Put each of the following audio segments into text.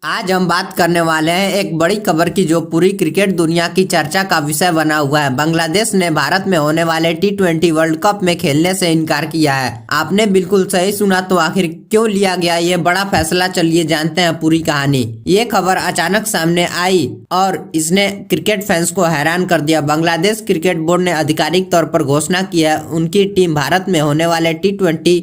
आज हम बात करने वाले हैं एक बड़ी खबर की जो पूरी क्रिकेट दुनिया की चर्चा का विषय बना हुआ है। बांग्लादेश ने भारत में होने वाले T20 वर्ल्ड कप में खेलने से इनकार किया है। आपने बिल्कुल सही सुना। तो आखिर क्यों लिया गया ये बड़ा फैसला, चलिए जानते हैं पूरी कहानी। ये खबर अचानक सामने आई और इसने क्रिकेट फैंस को हैरान कर दिया। बांग्लादेश क्रिकेट बोर्ड ने आधिकारिक तौर पर घोषणा की है उनकी टीम भारत में होने वाले T20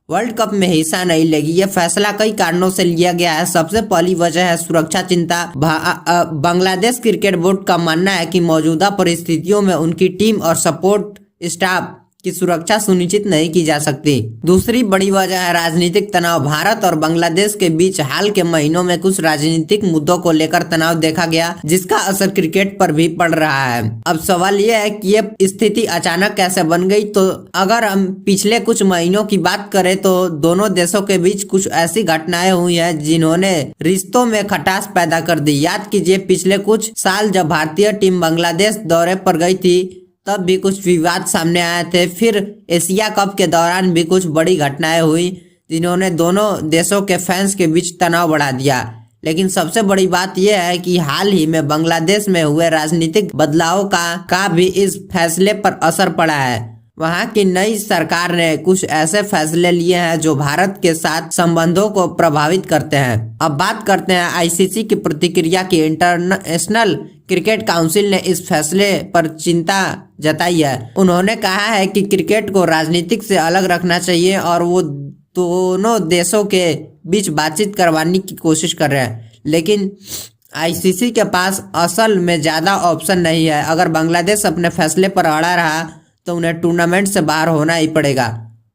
वर्ल्ड कप में हिस्सा नहीं लेगी। यह फैसला कई कारणों से लिया गया है। सबसे पहली वजह है सुरक्षा चिंता। बांग्लादेश क्रिकेट बोर्ड का मानना है कि मौजूदा परिस्थितियों में उनकी टीम और सपोर्ट स्टाफ की सुरक्षा सुनिश्चित नहीं की जा सकती। दूसरी बड़ी वजह है राजनीतिक तनाव। भारत और बांग्लादेश के बीच हाल के महीनों में कुछ राजनीतिक मुद्दों को लेकर तनाव देखा गया, जिसका असर क्रिकेट पर भी पड़ रहा है। अब सवाल यह है कि ये स्थिति अचानक कैसे बन गई। तो अगर हम पिछले कुछ महीनों की बात करें तो दोनों देशों के बीच कुछ ऐसी घटनाएं हुई हैं जिन्होंने रिश्तों में खटास पैदा कर दी। याद कीजिए, पिछले कुछ साल जब भारतीय टीम बांग्लादेश दौरे पर गई थी तब भी कुछ विवाद सामने आए थे। फिर एशिया कप के दौरान भी कुछ बड़ी घटनाएं हुई जिन्होंने दोनों देशों के फैंस के बीच तनाव बढ़ा दिया। लेकिन सबसे बड़ी बात यह है कि हाल ही में बांग्लादेश में हुए राजनीतिक बदलाव का भी इस फैसले पर असर पड़ा है। वहां की नई सरकार ने कुछ ऐसे फैसले लिए हैं जो भारत के साथ संबंधों को प्रभावित करते हैं। अब बात करते हैं आईसीसी की प्रतिक्रिया की। इंटरनेशनल क्रिकेट काउंसिल ने इस फैसले पर चिंता जताई है। उन्होंने कहा है कि क्रिकेट को राजनीतिक से अलग रखना चाहिए और वो दोनों देशों के बीच बातचीत करवाने की कोशिश कर रहे हैं। लेकिन आईसीसी के पास असल में ज्यादा ऑप्शन नहीं है। अगर बांग्लादेश अपने फैसले पर अड़ा रहा तो उन्हें टूर्नामेंट से बाहर होना ही पड़ेगा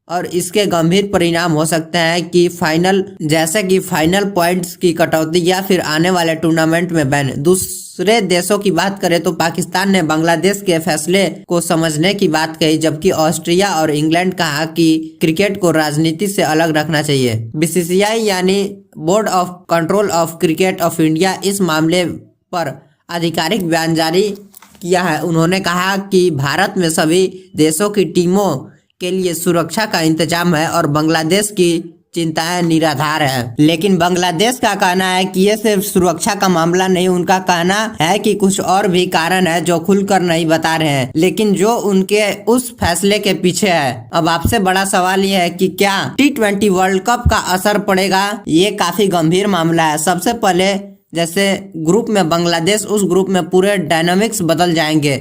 और इसके गंभीर परिणाम हो सकते हैं कि फाइनल पॉइंट्स की कटौती या फिर आने वाले टूर्नामेंट में बैन। दूसरे देशों की बात करें तो पाकिस्तान ने बांग्लादेश के फैसले को समझने की बात कही, जबकि ऑस्ट्रेलिया और इंग्लैंड कहा कि क्रिकेट को राजनीति से अलग रखना चाहिए। बीसीसीआई यानी board of control of cricket of India इस मामले पर आधिकारिक बयान जारी किया है। उन्होंने कहा कि भारत में सभी देशों की टीमों के लिए सुरक्षा का इंतजाम है और बांग्लादेश की चिंताएं निराधार है। लेकिन बांग्लादेश का कहना है कि ये सिर्फ सुरक्षा का मामला नहीं, उनका कहना है कि कुछ और भी कारण है जो खुलकर नहीं बता रहे हैं, लेकिन जो उनके उस फैसले के पीछे है। अब आपसे बड़ा सवाल ये है कि क्या T20 वर्ल्ड कप का असर पड़ेगा। ये काफी गंभीर मामला है। सबसे पहले जैसे ग्रुप में बांग्लादेश, उस ग्रुप में पूरे डायनामिक्स बदल जाएंगे।